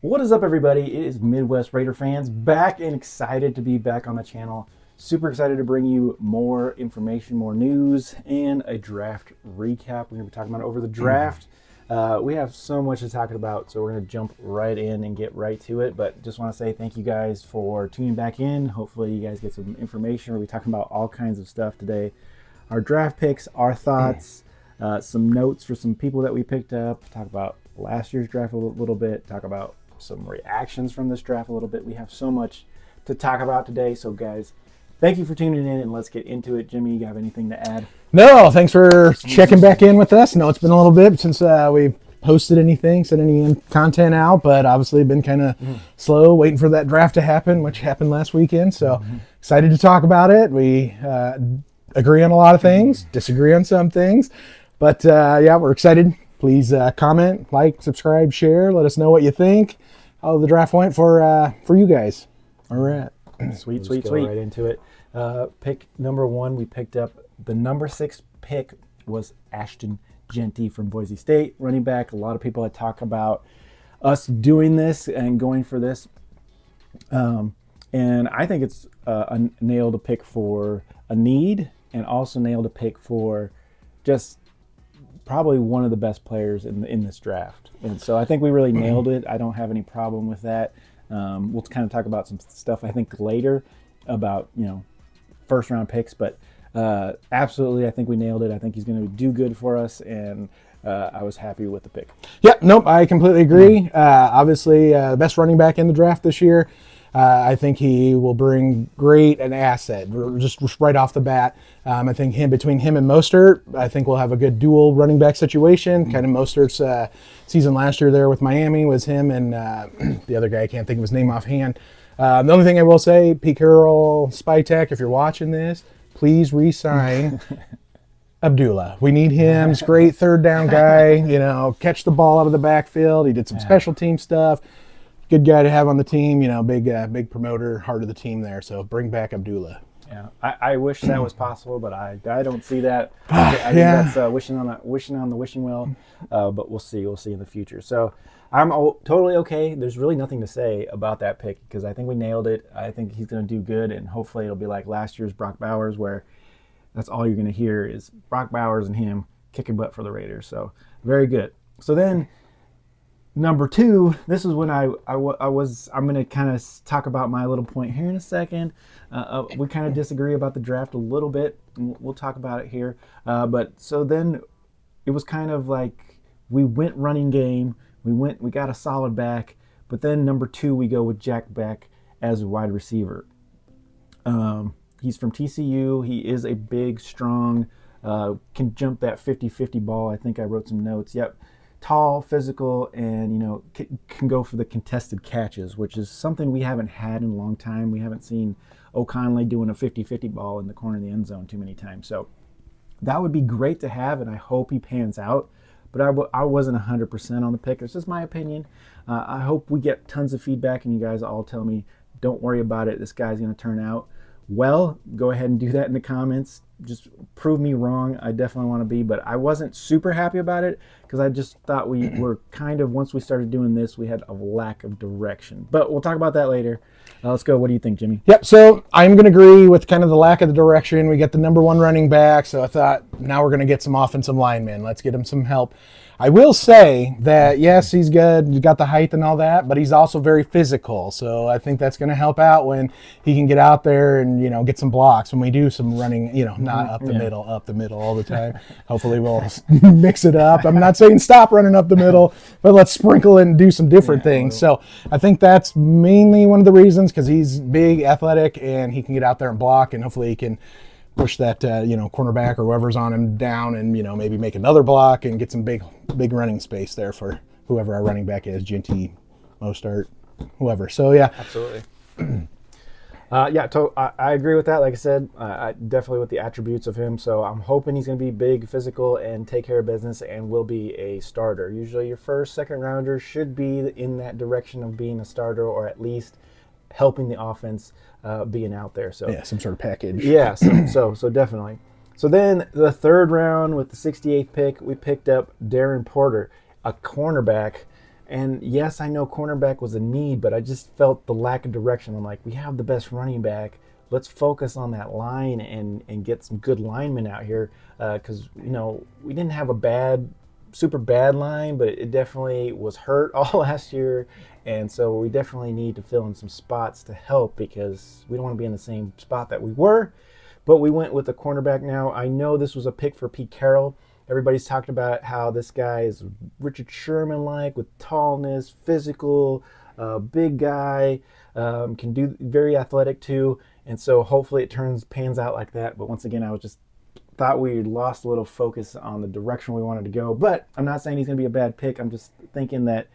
What is up, everybody? It is Midwest Raider fans back and excited to be back on the channel. Super excited to bring you more information, more news, and a draft recap. We're going to be talking about over the draft. We have so much to talk about, so we're going to jump right in and get right to it. But just want to say thank you guys for tuning back in. Hopefully, you guys get some information. We'll be talking about all kinds of stuff today. Our draft picks, our thoughts, some notes for some people that we picked up, talk about last year's draft a little bit, talk about some reactions from this draft a little bit. We have so much to talk about today. So, guys, thank you for tuning in, and let's get into it. Jimmy, you have anything to add? No, thanks for checking back in with us. No, it's been a little bit since we've posted anything, sent any content out, but obviously been kind of slow, waiting for that draft to happen, which happened last weekend. So excited to talk about it. We agree on a lot of things, disagree on some things, but yeah, we're excited. Please comment, like, subscribe, share. Let us know what you think. How the draft went for you guys. All right. Sweet. Right into it. Pick number one, we picked up the number 6 pick was Ashton Jeanty from Boise State, running back. A lot of people had talked about us doing this and going for this. And I think it's a nail to pick for a need, and also nail to pick for just probably one of the best players in this draft. And so I think we really nailed it. I don't have any problem with that. We'll kind of talk about some stuff I think later about, first round picks, but absolutely, I think we nailed it. I think he's going to do good for us, and I was happy with the pick. Yeah, nope, I completely agree. Obviously, the best running back in the draft this year. I think he will bring great an asset just right off the bat. I think between him and Mostert, I think we'll have a good dual running back situation. Kind of Mostert's season last year there with Miami was him and the other guy, I can't think of his name offhand. The only thing I will say, Pete Carroll, Spytech, if you're watching this, please re-sign Abdullah. We need him. He's a great third down guy. Catch the ball out of the backfield. He did some special team stuff. Good guy to have on the team. Big promoter, heart of the team there. So bring back Abdullah. Yeah, I wish that was possible, but I don't see that. I think that's wishing on the wishing well. But we'll see. We'll see in the future. So I'm totally okay. There's really nothing to say about that pick because I think we nailed it. I think he's going to do good, and hopefully it'll be like last year's Brock Bowers, where that's all you're going to hear is Brock Bowers and him kicking butt for the Raiders. So very good. So then number 2, this is when I'm going to kind of talk about my little point here in a second. We kind of disagree about the draft a little bit, and we'll talk about it here. But so then it was kind of like we went running game. We got a solid back, but then number 2, we go with Jack Beck as a wide receiver. He's from TCU. He is a big, strong, can jump that 50-50 ball. I think I wrote some notes. Yep. Tall, physical, and can go for the contested catches, which is something we haven't had in a long time. We haven't seen O'Connelly doing a 50-50 ball in the corner of the end zone too many times. So that would be great to have, and I hope he pans out. But I wasn't 100% on the pick. It's just my opinion. I hope we get tons of feedback, and you guys all tell me, don't worry about it. This guy's going to turn out well. Go ahead and do that in the comments. Just prove me wrong. I definitely want to be, but I wasn't super happy about it because I just thought we were kind of, once we started doing this, we had a lack of direction. But we'll talk about that later. Let's go. What do you think, Jimmy? Yep, so I'm going to agree with kind of the lack of the direction. We get the number 1 running back, so I thought now we're going to get some offensive linemen. Let's get him some help. I will say that, yes, he's good. He's got the height and all that, but he's also very physical. So I think that's going to help out when he can get out there and, get some blocks when we do some running, not up the middle all the time. Hopefully we'll mix it up. I'm not saying stop running up the middle, but let's sprinkle and do some different things. So I think that's mainly one of the reasons because he's big, athletic, and he can get out there and block, and hopefully he can push that cornerback or whoever's on him down and maybe make another block and get some big running space there for whoever our running back is, Jeanty, Mostert, whoever. So yeah, absolutely. I agree with that. Like I said, I definitely with the attributes of him. So I'm hoping he's going to be big, physical, and take care of business, and will be a starter. Usually, your first, second rounder should be in that direction of being a starter, or at least helping the offense being out there. So yeah, some sort of package. Yeah, so definitely. So then the third round with the 68th pick, we picked up Darren Porter, a cornerback And yes, I know cornerback was a need, but I just felt the lack of direction. I'm like, we have the best running back. Let's focus on that line and get some good linemen out here. Because, we didn't have a super bad line, but it definitely was hurt all last year. And so we definitely need to fill in some spots to help because we don't want to be in the same spot that we were. But we went with the cornerback now. I know this was a pick for Pete Carroll. Everybody's talked about how this guy is Richard Sherman-like with tallness, physical, big guy, can do very athletic too. And so hopefully it pans out like that. But once again, I was just thought we lost a little focus on the direction we wanted to go. But I'm not saying he's going to be a bad pick. I'm just thinking that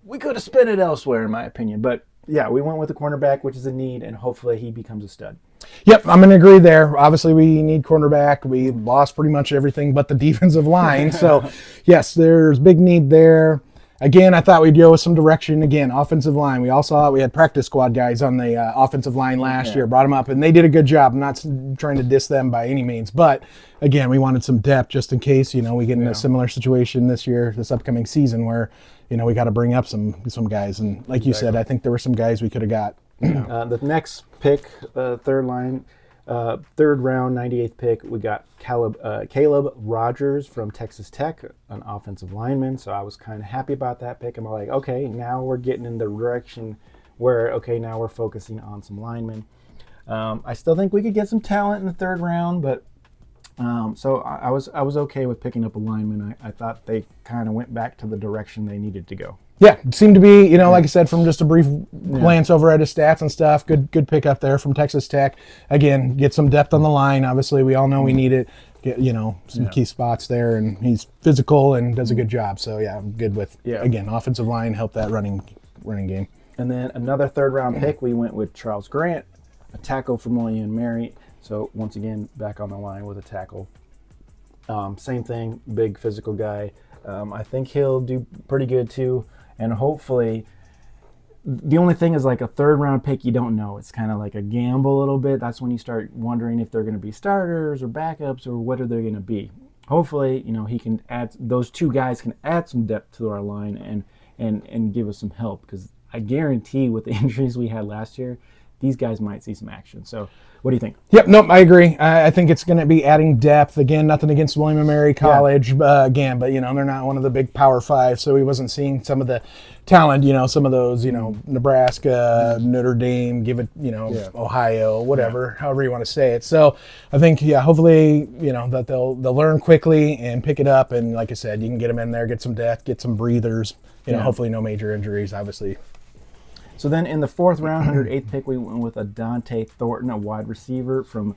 we could have spent it elsewhere, in my opinion. But yeah, we went with the cornerback, which is a need, and hopefully he becomes a stud. Yep, I'm going to agree there. Obviously, we need cornerback. We lost pretty much everything but the defensive line. So, yes, there's big need there. Again, I thought we'd go with some direction. Again, offensive line. We all saw it. We had practice squad guys on the offensive line last year. Brought them up, and they did a good job. I'm not trying to diss them by any means. But, again, we wanted some depth just in case, we get in a similar situation this upcoming season where, we got to bring up some guys. And like you said, I think there were some guys we could have got. The next pick, third round, 98th pick, we got Caleb Rogers from Texas Tech, an offensive lineman. So I was kind of happy about that pick. I'm like, okay, now we're getting in the direction where, okay, now we're focusing on some linemen. I still think we could get some talent in the third round, but so I was okay with picking up a lineman. I thought they kind of went back to the direction they needed to go. Yeah, it seemed to be, like I said, from just a brief glance over at his stats and stuff, good pick up there from Texas Tech. Again, get some depth on the line. Obviously, we all know we need it. Get, some key spots there, and he's physical and does a good job. So, yeah, I'm good with, again, offensive line, help that running game. And then another third-round pick, we went with Charles Grant, a tackle from William & Mary. So, once again, back on the line with a tackle. Same thing, big physical guy. I think he'll do pretty good, too. And hopefully, the only thing is like a third round pick, you don't know. It's kind of like a gamble a little bit. That's when you start wondering if they're going to be starters or backups or what are they going to be. Hopefully, he can those two guys can add some depth to our line and give us some help because I guarantee with the injuries we had last year, these guys might see some action. So what do you think? Yep, nope, I agree. I think it's going to be adding depth. Again, nothing against William & Mary College, but they're not one of the big Power Five, so we wasn't seeing some of the talent, some of those, Nebraska, Notre Dame, Ohio, whatever, however you want to say it. So I think, hopefully, that they'll learn quickly and pick it up. And like I said, you can get them in there, get some depth, get some breathers, hopefully no major injuries, obviously. So then in the fourth round, 108th pick, we went with a Dante Thornton, a wide receiver from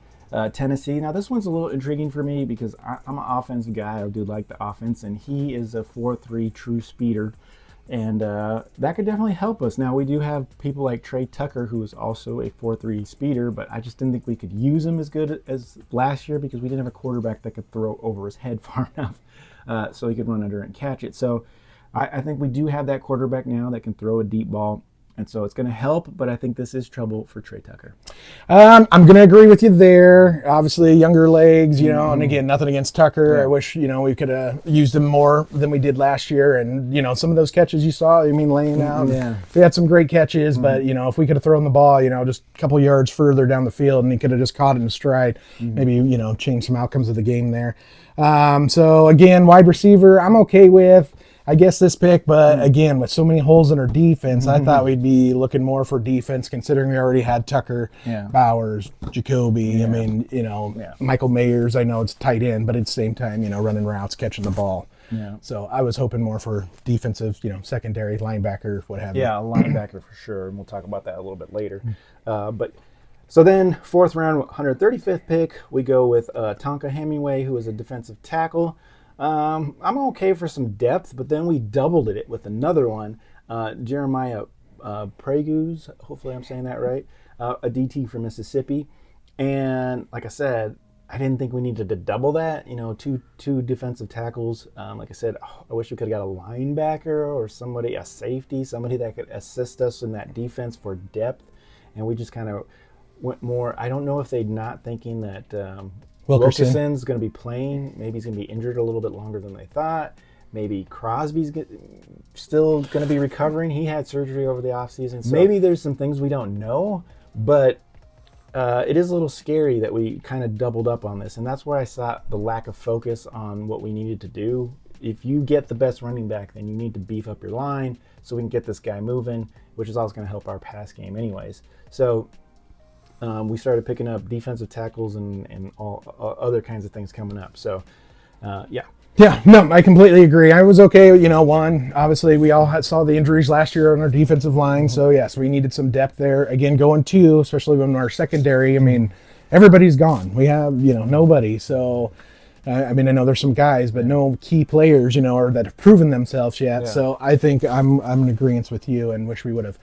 Tennessee. Now this one's a little intriguing for me because I'm an offensive guy. I do like the offense, and he is a 4.3 true speeder. And that could definitely help us. Now, we do have people like Trey Tucker, who is also a 4.3 speeder, but I just didn't think we could use him as good as last year because we didn't have a quarterback that could throw over his head far enough so he could run under and catch it. So I think we do have that quarterback now that can throw a deep ball. And so it's going to help, but I think this is trouble for Trey Tucker. I'm going to agree with you there. Obviously, younger legs, and again, nothing against Tucker. Yeah. I wish, we could have used him more than we did last year. And, some of those catches you saw, laying out. Yeah. We had some great catches, but, if we could have thrown the ball, just a couple yards further down the field and he could have just caught it in stride, maybe, change some outcomes of the game there. So, again, wide receiver, I'm okay with. I guess this pick, but again, with so many holes in our defense, I thought we'd be looking more for defense, considering we already had Tucker, Bowers, Jacoby. Michael Mayers. I know it's tight end, but at the same time, running routes, catching the ball. Yeah. So I was hoping more for defensive, secondary, linebacker, what have you. Yeah, a linebacker for sure, and we'll talk about that a little bit later. So then, fourth round, 135th pick, we go with Tonka Hemingway, who is a defensive tackle. I'm okay for some depth, but then we doubled it with another one, Jeremiah Pragus, hopefully I'm saying that right, a DT from Mississippi. And like I said, I didn't think we needed to double that, two defensive tackles. Like I said, I wish we could have got a linebacker or somebody, a safety, somebody that could assist us in that defense for depth. And we just kind of went more, I don't know if they're not thinking that Wilkerson's going to be playing. Maybe he's going to be injured a little bit longer than they thought. Maybe Crosby's still going to be recovering. He had surgery over the offseason. So maybe there's some things we don't know, but it is a little scary that we kind of doubled up on this. And that's where I saw the lack of focus on what we needed to do. If you get the best running back, then you need to beef up your line so we can get this guy moving, which is also going to help our pass game anyways. So we started picking up defensive tackles and all other kinds of things coming up. So, yeah. Yeah, no, I completely agree. I was okay. One, obviously we all saw the injuries last year on our defensive line. So, yes, we needed some depth there. Again, going two, especially when our secondary, I mean, everybody's gone. We have, nobody. So, I know there's some guys, but no key players, or that have proven themselves yet. Yeah. So I think I'm in agreement with you and wish we would have,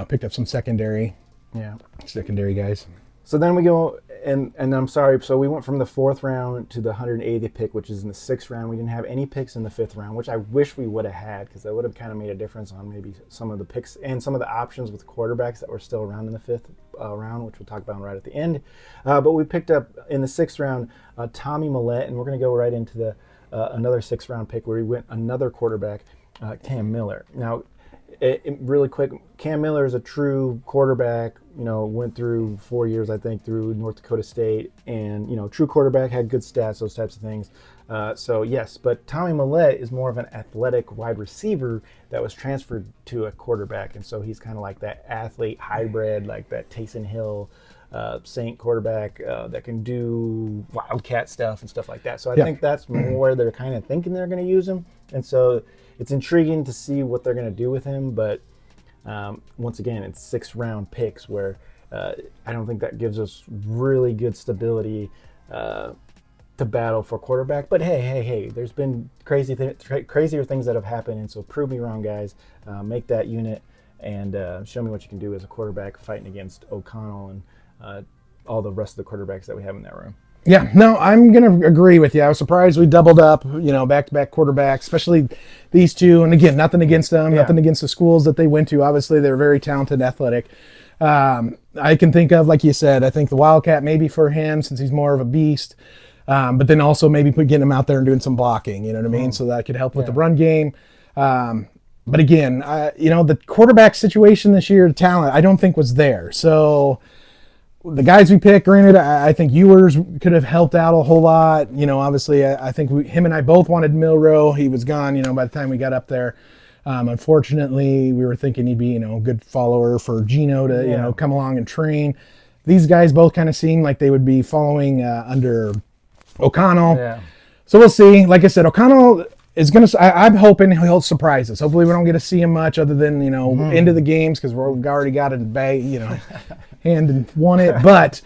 picked up some secondary guys. So then we go, and I'm sorry, so we went from the 4th round to the 180th pick, which is in the 6th round. We didn't have any picks in the 5th round, which I wish we would have had, because that would have kind of made a difference on maybe some of the picks and some of the options with quarterbacks that were still around in the 5th round, which we'll talk about right at the end. But we picked up in the 6th round Tommy Millette, and we're going to go right into the another 6th round pick where we went another quarterback, Cam Miller. Now, really quick, Cam Miller is a true quarterback, went through 4 years, I think, through North Dakota State, and, true quarterback, had good stats, those types of things. So, yes, but Tommy Millette is more of an athletic wide receiver that was transferred to a quarterback, and so he's kind of like that athlete hybrid, like that Taysom Hill, Saint quarterback that can do wildcat stuff and stuff like that. So I think that's more where they're kind of thinking they're going to use him, and so it's intriguing to see what they're going to do with him, but once again, it's 6th round picks where I don't think that gives us really good stability to battle for quarterback. But hey, there's been crazier things that have happened, and so prove me wrong, guys. Make that unit and show me what you can do as a quarterback fighting against O'Connell and all the rest of the quarterbacks that we have in that room. Yeah, no, I'm going to agree with you. I was surprised we doubled up, back-to-back quarterbacks, especially these two. And again, nothing against them, nothing against the schools that they went to. Obviously, they're very talented, athletic. I can think of, like you said, I think the Wildcat maybe for him since he's more of a beast. But then also maybe getting him out there and doing some blocking, you know what I mean? So that could help with the run game. But again, the quarterback situation this year, the talent, I don't think was there. So the guys we picked, granted, I think Ewers could have helped out a whole lot. Obviously, I think him and I both wanted Milroe. He was gone, by the time we got up there. Unfortunately, we were thinking he'd be, a good follower for Gino to, come along and train. These guys both kind of seemed like they would be following under O'Connell. Yeah. So we'll see. Like I said, O'Connell is going to, I'm hoping he'll surprise us. Hopefully we don't get to see him much other than, into the games because we've already got it in bag, hand and won it. But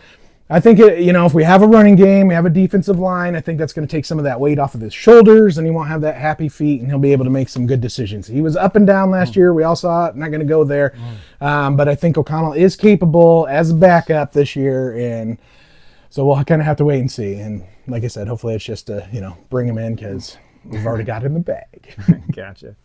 I think, if we have a running game, we have a defensive line, I think that's going to take some of that weight off of his shoulders and he won't have that happy feet and he'll be able to make some good decisions. He was up and down last year. We all saw it. Not going to go there. But I think O'Connell is capable as a backup this year. And so we'll kind of have to wait and see. And like I said, hopefully it's just to, bring him in because we've already got it in the bag. Gotcha.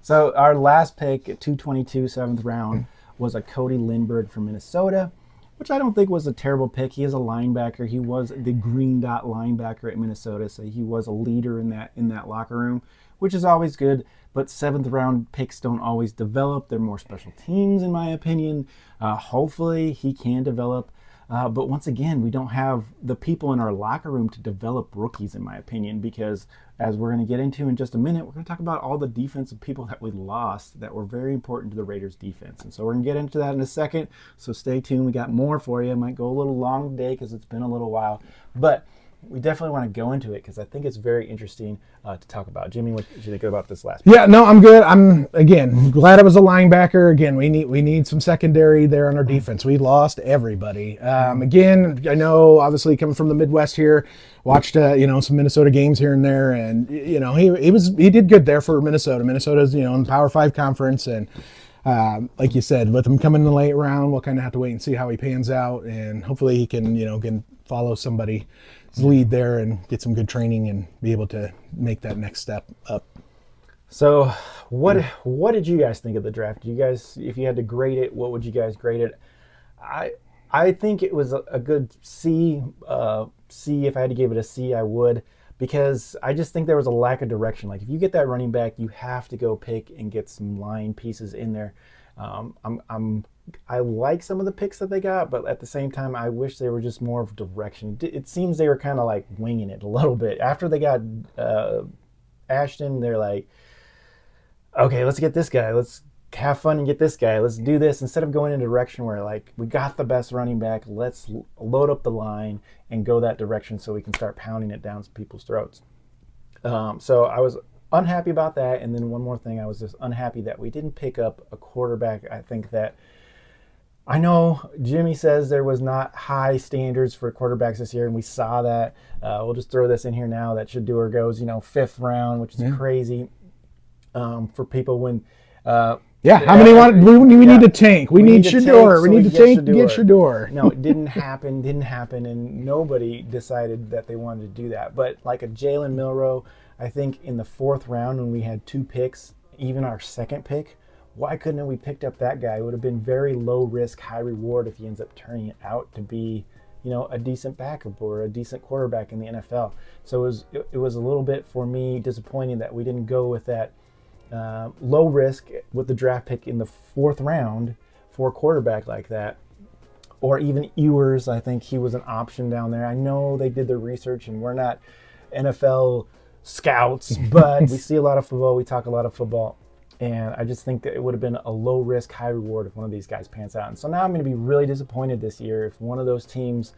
So our last pick at 222, 7th round, was a Cody Lindbergh from Minnesota, which I don't think was a terrible pick. He is a linebacker. He was the green dot linebacker at Minnesota, so he was a leader in that locker room, which is always good. But 7th round picks don't always develop. They're more special teams, in my opinion. Hopefully he can develop. But once again, we don't have the people in our locker room to develop rookies, in my opinion, because as we're going to get into in just a minute, we're going to talk about all the defensive people that we lost that were very important to the Raiders defense. And so we're going to get into that in a second. So stay tuned. We got more for you. It might go a little long today because it's been a little while. But we definitely want to go into it because I think it's very interesting to talk about. Jimmy, what did you think about this last pick? Yeah, no, I'm good. I'm, again, glad I was a linebacker. Again, we need some secondary there on our defense. We lost everybody. Again, I know, obviously, coming from the Midwest here, watched, some Minnesota games here and there, and, he did good there for Minnesota. Minnesota's, in the Power 5 conference, and like you said, with him coming in the late round, we'll kind of have to wait and see how he pans out, and hopefully he can, can follow somebody's lead there and get some good training and be able to make that next step up. So what did you guys think of the draft? You guys, if you had to grade it, what would you guys grade it? I think it was a good C. C, if I had to give it a C, I would. because I just think there was a lack of direction. Like if you get that running back, you have to go pick and get some line pieces in there. I like some of the picks that they got, but at the same time, I wish they were just more of direction. It seems they were kind of like winging it a little bit. After they got Ashton, they're like, okay, let's get this guy. Let's have fun and get this guy. Let's do this instead of going in a direction where like we got the best running back. Let's load up the line and go that direction so we can start pounding it down people's throats. So I was unhappy about that. And then one more thing, I was just unhappy that we didn't pick up a quarterback. I know Jimmy says there was not high standards for quarterbacks this year, and we saw that. We'll just throw this in here now that Shedeur goes, 5th round, which is crazy for people when. How many we need to tank? We need Shedeur. We need to tank to get Shedeur. No, it didn't happen, and nobody decided that they wanted to do that. But like a Jalen Milroe, I think in the 4th round when we had 2 picks, even our 2nd pick, why couldn't we picked up that guy? It would have been very low risk, high reward if he ends up turning it out to be, a decent backup or a decent quarterback in the NFL. So it was a little bit for me disappointing that we didn't go with that low risk with the draft pick in the 4th round for a quarterback like that. Or even Ewers, I think he was an option down there. I know they did their research and we're not NFL scouts, but we see a lot of football. We talk a lot of football. And I just think that it would have been a low risk, high reward if one of these guys pans out. And so now I'm going to be really disappointed this year if one of those teams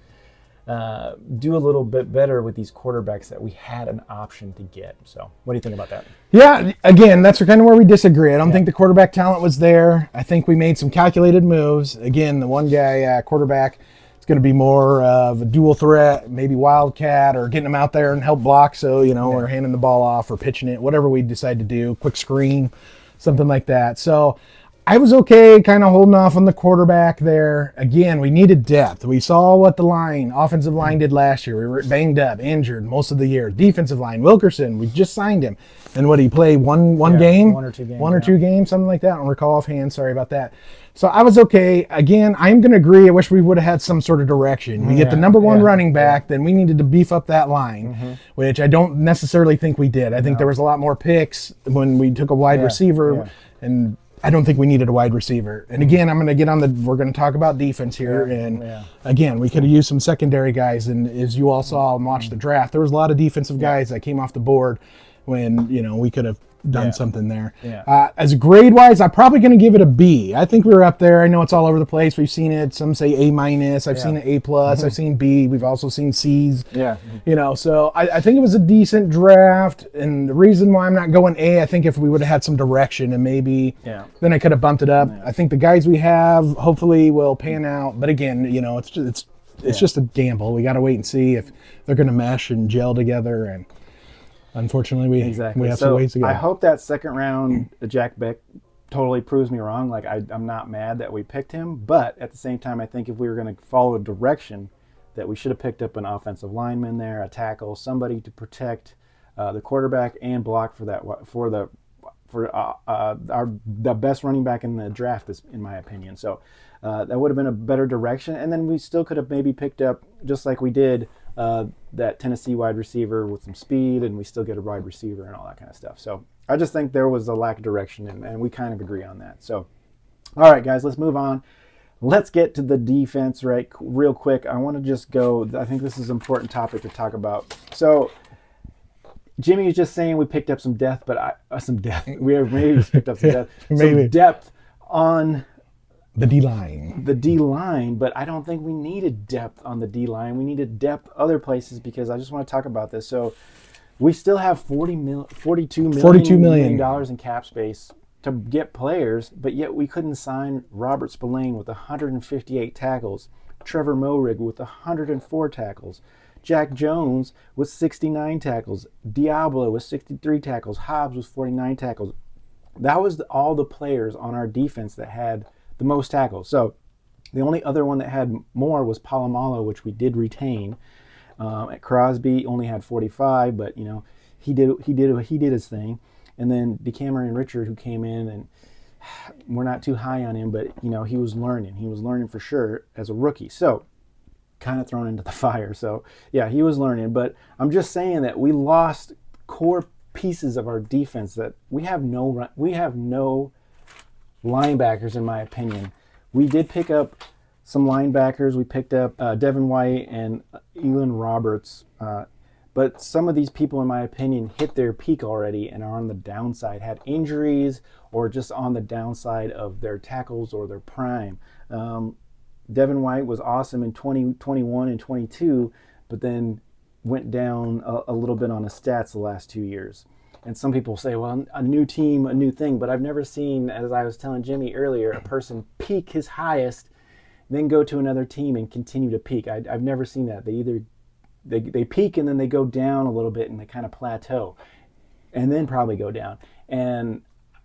do a little bit better with these quarterbacks that we had an option to get. So what do you think about that? Yeah, again, that's kind of where we disagree. I don't think the quarterback talent was there. I think we made some calculated moves. Again, the one guy, quarterback, it's going to be more of a dual threat, maybe wildcat or getting him out there and help block. So, we're handing the ball off or pitching it, whatever we decide to do, quick screen, something like that. So I was okay kind of holding off on the quarterback there. Again, we needed depth. We saw what the offensive line did last year. We were banged up, injured most of the year. Defensive line, Wilkerson, we just signed him. And what, he played one game? 1 or 2 games. 1 or 2 games, something like that. I don't recall offhand. Sorry about that. So I was okay. Again, I'm going to agree. I wish we would have had some sort of direction. We get the number 1 running back, then we needed to beef up that line, which I don't necessarily think we did. I think there was a lot more picks when we took a wide receiver, and I don't think we needed a wide receiver. And again, we're going to talk about defense here. Again, we could have used some secondary guys. And as you all saw and watched the draft, there was a lot of defensive guys that came off the board when, we could have done something there. As grade-wise, I'm probably going to give it a B. I think we were up there. I know it's all over the place. We've seen it. Some say A-. I've seen an A+. I've seen B. We've also seen C's. So I think it was a decent draft. And the reason why I'm not going A, I think if we would have had some direction and maybe then I could have bumped it up. I think the guys we have hopefully will pan out. But again, it's just a gamble. We got to wait and see if they're going to mesh and gel together. And unfortunately, we have some ways to go. I hope that 2nd round, Jack Beck totally proves me wrong. Like I'm not mad that we picked him, but at the same time, I think if we were going to follow a direction, that we should have picked up an offensive lineman there, a tackle, somebody to protect the quarterback and block for the best running back in the draft, in my opinion. So that would have been a better direction, and then we still could have maybe picked up, just like we did, that Tennessee wide receiver with some speed, and we still get a wide receiver and all that kind of stuff. So I just think there was a lack of direction, and we kind of agree on that. So, all right, guys, let's move on. Let's get to the defense real quick. I want to just go, I think this is an important topic to talk about. So Jimmy was just saying we picked up some depth, but maybe picked up some depth. Some depth on the D-line. The D-line, but I don't think we needed depth on the D-line. We needed depth other places because I just want to talk about this. So we still have $42 million in cap space to get players, but yet we couldn't sign Robert Spillane with 158 tackles, Trevor Moehrig with 104 tackles, Jack Jones with 69 tackles, Diablo with 63 tackles, Hobbs with 49 tackles. That was all the players on our defense that had the most tackles. So the only other one that had more was Polamalu, which we did retain. At Crosby only had 45, but he did his thing. And then Decameron Richard, who came in, and we're not too high on him, but he was learning. He was learning for sure as a rookie. So kind of thrown into the fire. So yeah, he was learning. But I'm just saying that we lost core pieces of our defense. That we have no linebackers, in my opinion. We did pick up some linebackers. We picked up Devin White and Elon Roberts. But some of these people, in my opinion, hit their peak already and are on the downside, had injuries, or just on the downside of their tackles or their prime. Devin White was awesome in 2021 and 22, but then went down a little bit on his stats the last 2 years. And some people say, well, a new team, a new thing. But I've never seen, as I was telling Jimmy earlier, a person peak his highest, then go to another team and continue to peak. I've never seen that. They peak and then they go down a little bit and they kind of plateau and then probably go down. And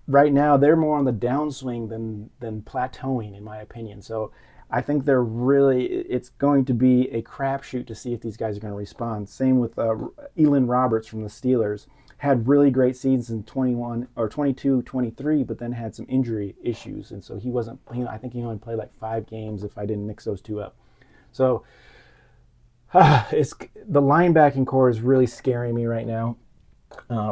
right now they're more on the downswing than plateauing, in my opinion. So I think it's going to be a crapshoot to see if these guys are going to respond. Same with Elon Roberts from the Steelers. Had really great seasons in 21 or 22, 23, but then had some injury issues. And so he wasn't, I think he only played like 5 games if I didn't mix those two up. So the linebacking core is really scaring me right now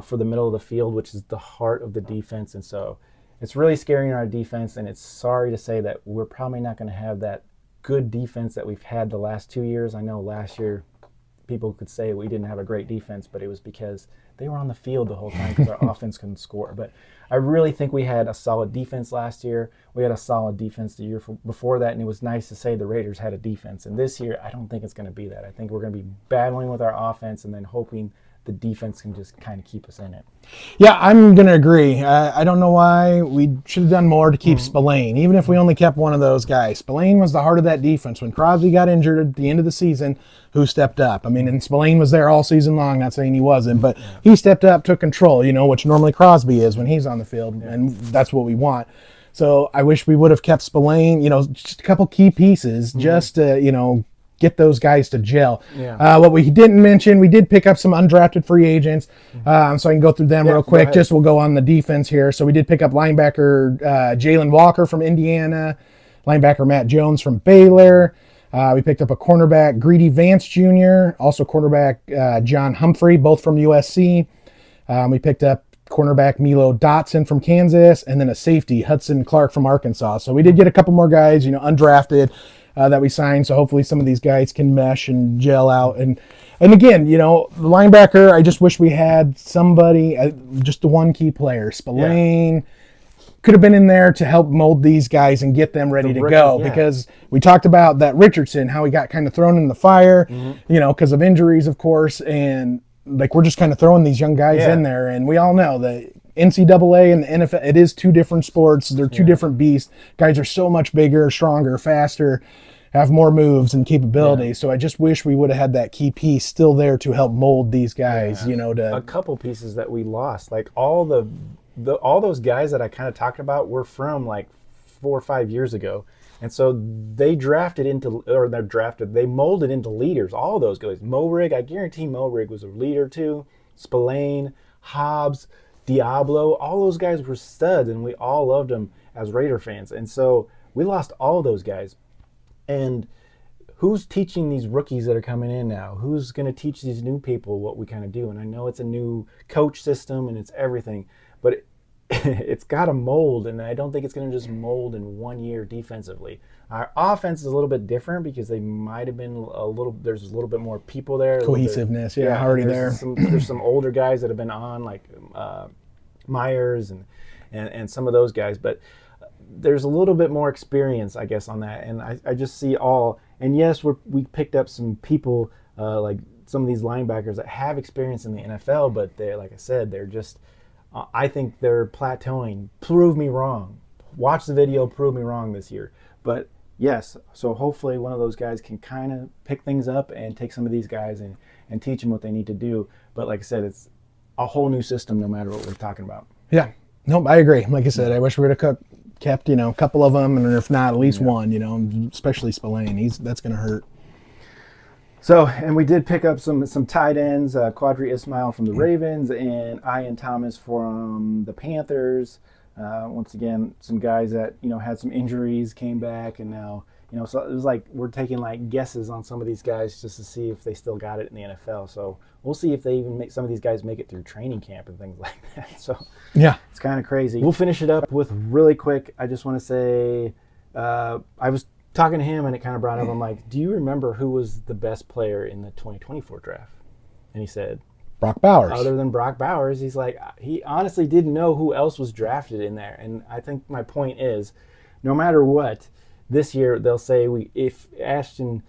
for the middle of the field, which is the heart of the defense. And so it's really scaring our defense, and it's sorry to say that we're probably not going to have that good defense that we've had the last 2 years. I know last year people could say we didn't have a great defense, but it was because they were on the field the whole time because our offense couldn't score. But I really think we had a solid defense last year. We had a solid defense the year before that, and it was nice to say the Raiders had a defense. And this year, I don't think it's going to be that. I think we're going to be battling with our offense and then hoping the defense can just kind of keep us in it. Yeah, I'm going to agree. I don't know why we should have done more to keep Spillane, even if we only kept one of those guys. Spillane was the heart of that defense. When Crosby got injured at the end of the season, who stepped up? I mean, and Spillane was there all season long, not saying he wasn't, but he stepped up, took control, which normally Crosby is when he's on the field, and that's what we want. So I wish we would have kept Spillane, just a couple key pieces just to, get those guys to gel. Yeah. What we didn't mention, we did pick up some undrafted free agents, so I can go through them real quick. Just we'll go on the defense here. So we did pick up linebacker Jalen Walker from Indiana, linebacker Matt Jones from Baylor. We picked up a cornerback, Greedy Vance Jr., also cornerback John Humphrey, both from USC. We picked up cornerback Milo Dotson from Kansas, and then a safety, Hudson Clark from Arkansas. So we did get a couple more guys, undrafted, that we signed. So hopefully some of these guys can mesh and gel out. And again, the linebacker, I just wish we had somebody, just the one key player, Spillane. Could have been in there to help mold these guys and get them ready to go, because we talked about that Richardson, how he got kind of thrown in the fire, because of injuries, of course, and we're just kind of throwing these young guys in there, and we all know that NCAA and the NFL, it is two different sports. They're two different beasts. Guys are so much bigger, stronger, faster, have more moves and capabilities. So I just wish we would have had that key piece still there to help mold these guys, a couple pieces that we lost, like all those guys that I kind of talked about were from like 4 or 5 years ago. And so they they molded into leaders, all those guys. Morig, I guarantee Morig was a leader too. Spillane, Hobbs, Diablo, all those guys were studs, and we all loved them as Raider fans. And so we lost all those guys. And who's teaching these rookies that are coming in now? Who's going to teach these new people what we kind of do? And I know it's a new coach system and it's everything, but it's got to mold, and I don't think it's going to just mold in 1 year defensively. Our offense is a little bit different because they might have been there's a little bit more people there. Cohesiveness, already there. There's some older guys that have been on, like Myers and some of those guys, but there's a little bit more experience, I guess, on that. And I just see and yes, we picked up some people like some of these linebackers that have experience in the NFL, but like I said, they're just, I think they're plateauing. Prove me wrong. Watch the video, prove me wrong this year. But yes, so hopefully one of those guys can kind of pick things up and take some of these guys and teach them what they need to do. But like I said, it's a whole new system no matter what we're talking about. Yeah. Nope, I agree. Like I said, I wish we would have kept, a couple of them, and if not, at least one, especially Spillane. That's going to hurt. So, and we did pick up some tight ends, Quadri Ismail from the Ravens and Ian Thomas from the Panthers. Once again, some guys that, had some injuries, came back, and now, You know, so it was like we're taking like guesses on some of these guys just to see if they still got it in the NFL. So we'll see if they even make some of these guys make it through training camp and things like that. So Yeah. it's kind of crazy. We'll finish it up with really quick. I just want to say I was talking to him and it kind of brought up. I'm like, do you remember who was the best player in the 2024 draft? And he said, Brock Bowers. other than Brock Bowers, he's like, he honestly didn't know who else was drafted in there. And I think my point is, no matter what, this year they'll say if Ashton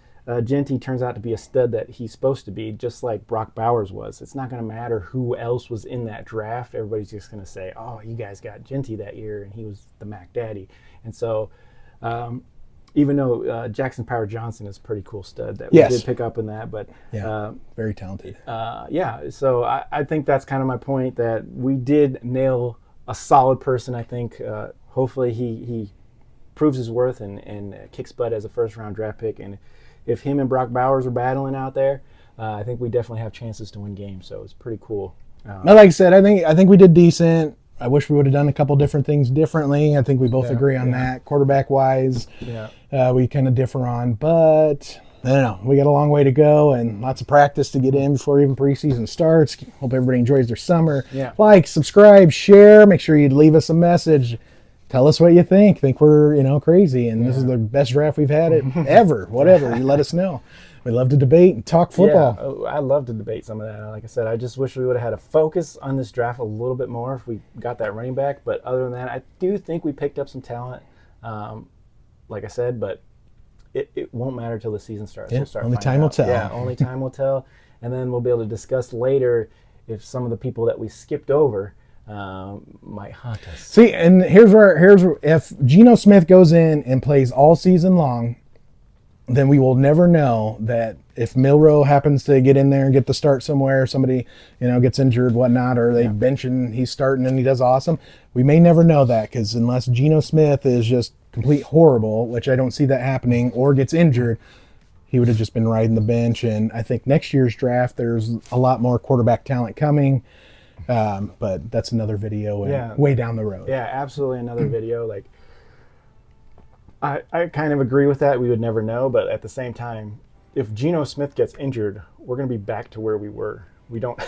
Jeanty turns out to be a stud that he's supposed to be, just like Brock Bowers was, it's not going to matter who else was in that draft. Everybody's just going to say, oh, you guys got Jeanty that year, and he was the Mac Daddy. And so even though Jackson Power Johnson is a pretty cool stud that we did pick up in that, but very talented. So I think that's kind of my point, that we did nail a solid person. I think hopefully he proves his worth and kicks butt as a first-round draft pick. And if him and Brock Bowers are battling out there, I think we definitely have chances to win games. So it's pretty cool. Like I said, I think we did decent. I wish we would have done a couple different things differently. I think we both agree on that. Quarterback-wise, we kind of differ on. But I don't know. We got a long way to go and lots of practice to get in before even preseason starts. Hope everybody enjoys their summer. Yeah. Like, subscribe, share. Make sure you leave us a message. Tell us what you think. Think we're crazy, and this is the best draft we've had ever. Whatever. You let us know. We love to debate and talk football. Yeah, I love to debate some of that. Like I said, I just wish we would have had a focus on this draft a little bit more if we got that running back. But other than that, I do think we picked up some talent, like I said, but it won't matter till the season starts. Yeah, We'll start only finding time will out. tell. Yeah, only time will tell. And then we'll be able to discuss later if some of the people that we skipped over might haunt us. See, and here's where if Geno Smith goes in and plays all season long, then we will never know that if Milroe happens to get in there and get the start somewhere, somebody gets injured, whatnot, or they bench and he's starting and he does awesome. We may never know that, because unless Geno Smith is just complete horrible, which I don't see that happening, or gets injured, he would have just been riding the bench. And I think next year's draft, there's a lot more quarterback talent coming. But that's another video way down the road. Yeah, absolutely another video. Like, I kind of agree with that. We would never know, but at the same time, if Geno Smith gets injured, we're going to be back to where we were. We don't.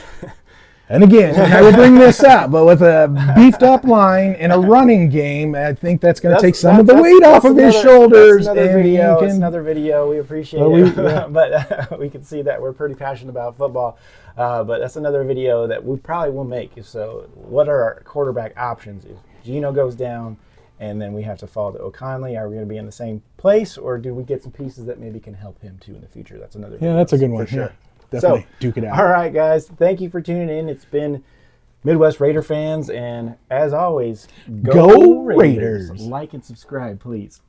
And again, I will bring this up, but with a beefed up line and a running game, I think that's going to take some of the weight off of his shoulders. That's another video. We appreciate it. But we can see that we're pretty passionate about football. But that's another video that we probably will make. So what are our quarterback options if Geno goes down and then we have to fall to O'Conley? Are we going to be in the same place, or do we get some pieces that maybe can help him too in the future? That's another video. Yeah, that's a good one. For sure. Yeah, definitely duke it out. All right, guys. Thank you for tuning in. It's been Midwest Raider fans, and as always, go Raiders. Like and subscribe, please.